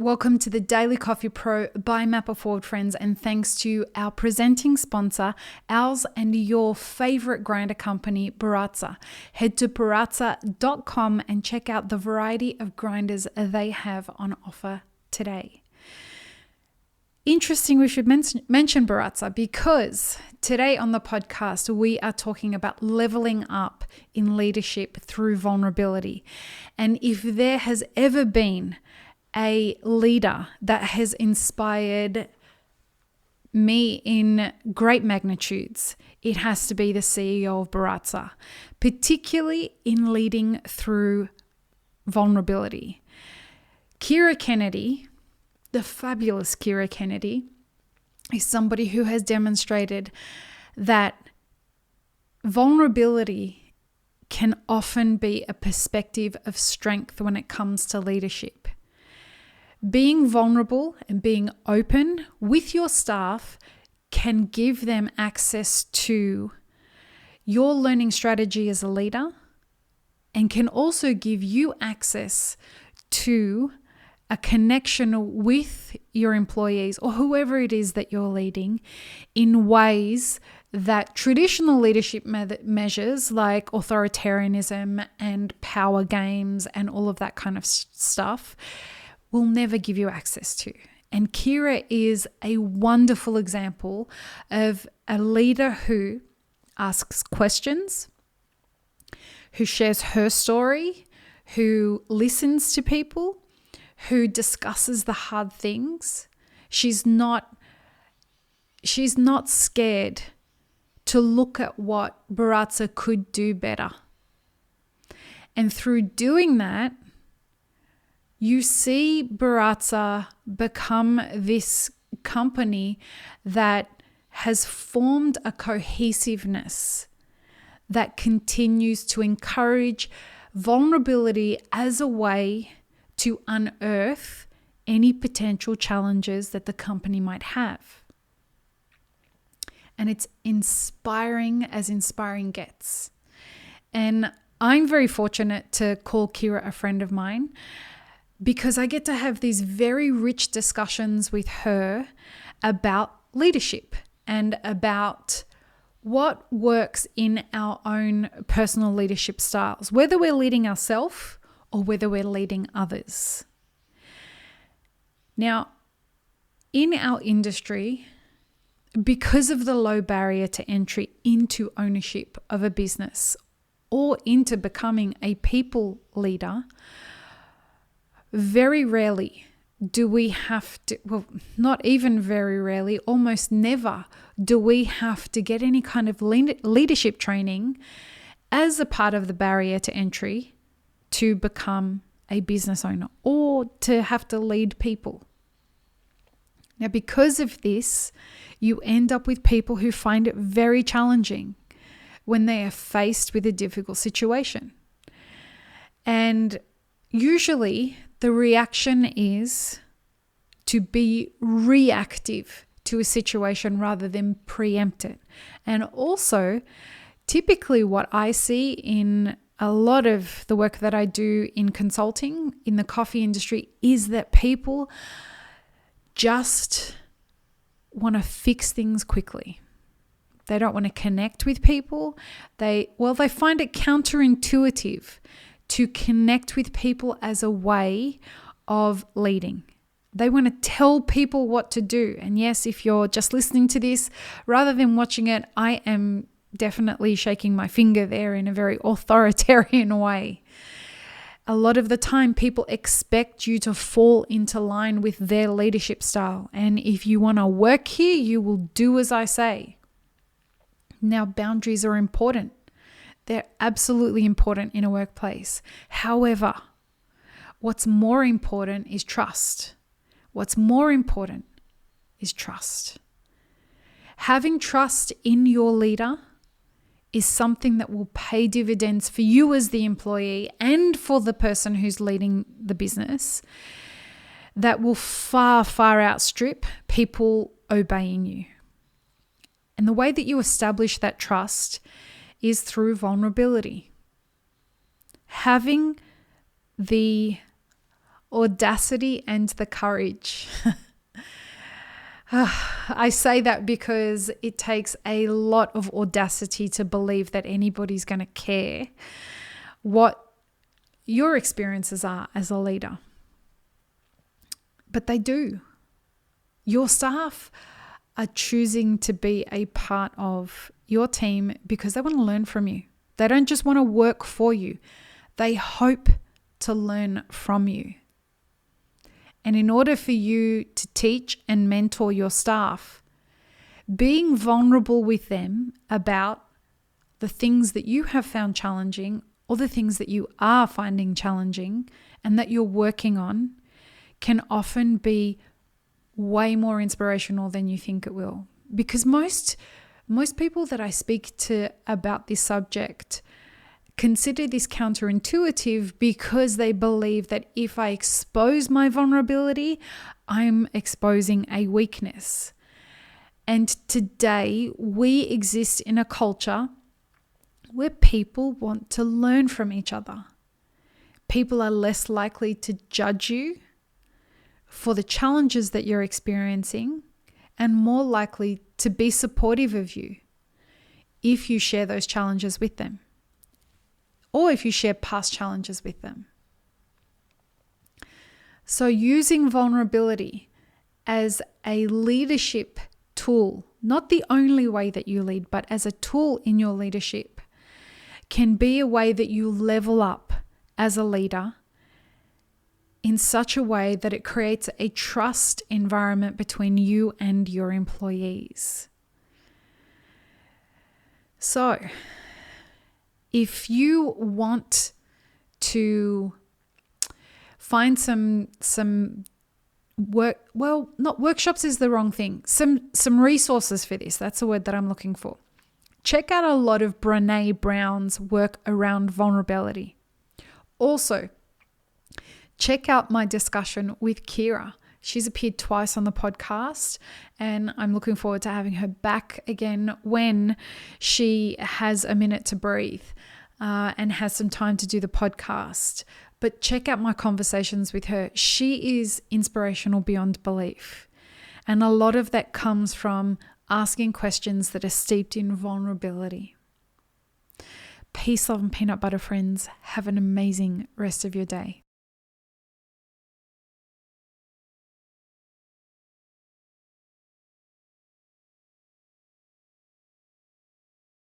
Welcome to the Daily Coffee Pro by Mapper Forward, friends, and thanks to our presenting sponsor, ours and your favorite grinder company, Baratza. Head to baratza.com and check out the variety of grinders they have on offer today. Interesting, we should mention Baratza because today on the podcast, we are talking about leveling up in leadership through vulnerability. And if there has ever been a leader that has inspired me in great magnitudes, it has to be the CEO of Baratza, particularly in leading through vulnerability. Kyra Kennedy, the fabulous Kyra Kennedy, is somebody who has demonstrated that vulnerability can often be a perspective of strength when it comes to leadership. Being vulnerable and being open with your staff can give them access to your learning strategy as a leader and can also give you access to a connection with your employees or whoever it is that you're leading in ways that traditional leadership measures like authoritarianism and power games and all of that kind of stuff will never give you access to. And Kyra is a wonderful example of a leader who asks questions, who shares her story, who listens to people, who discusses the hard things. She's not scared to look at what Baratza could do better. And through doing that, you see Baratza become this company that has formed a cohesiveness that continues to encourage vulnerability as a way to unearth any potential challenges that the company might have. And it's inspiring as inspiring gets. And I'm very fortunate to call Kyra a friend of mine, because I get to have these very rich discussions with her about leadership and about what works in our own personal leadership styles, whether we're leading ourselves or whether we're leading others. Now, in our industry, because of the low barrier to entry into ownership of a business or into becoming a people leader, very rarely do we have to, well, not even very rarely, almost never do we have to get any kind of leadership training as a part of the barrier to entry to become a business owner or to have to lead people. Now, because of this, you end up with people who find it very challenging when they are faced with a difficult situation. And usually the reaction is to be reactive to a situation rather than preempt it. And also, typically what I see in a lot of the work that I do in consulting in the coffee industry is that people just want to fix things quickly. They don't want to connect with people. They find it counterintuitive to connect with people as a way of leading. They want to tell people what to do. And yes, if you're just listening to this, rather than watching it, I am definitely shaking my finger there in a very authoritarian way. A lot of the time, people expect you to fall into line with their leadership style. And if you want to work here, you will do as I say. Now, boundaries are important. They're absolutely important in a workplace. However, what's more important is trust. What's more important is trust. Having trust in your leader is something that will pay dividends for you as the employee and for the person who's leading the business, that will far, far outstrip people obeying you. And the way that you establish that trust is through vulnerability. Having the audacity and the courage. I say that because it takes a lot of audacity to believe that anybody's going to care what your experiences are as a leader. But they do. Your staff are choosing to be a part of your team because they want to learn from you. They don't just want to work for you. They hope to learn from you. And in order for you to teach and mentor your staff, being vulnerable with them about the things that you have found challenging or the things that you are finding challenging and that you're working on can often be way more inspirational than you think it will. Because most people that I speak to about this subject consider this counterintuitive because they believe that if I expose my vulnerability, I'm exposing a weakness. And today we exist in a culture where people want to learn from each other. People are less likely to judge you for the challenges that you're experiencing and more likely to be supportive of you if you share those challenges with them or if you share past challenges with them. So using vulnerability as a leadership tool, not the only way that you lead, but as a tool in your leadership, can be a way that you level up as a leader in such a way that it creates a trust environment between you and your employees. So, if you want to find some work, well, not workshops is the wrong thing, some resources for this, that's the word that I'm looking for. Check out a lot of Brene Brown's work around vulnerability. Also, check out my discussion with Kyra. She's appeared twice on the podcast, and I'm looking forward to having her back again when she has a minute to breathe and has some time to do the podcast. But check out my conversations with her. She is inspirational beyond belief. And a lot of that comes from asking questions that are steeped in vulnerability. Peace, love, and peanut butter, friends. Have an amazing rest of your day.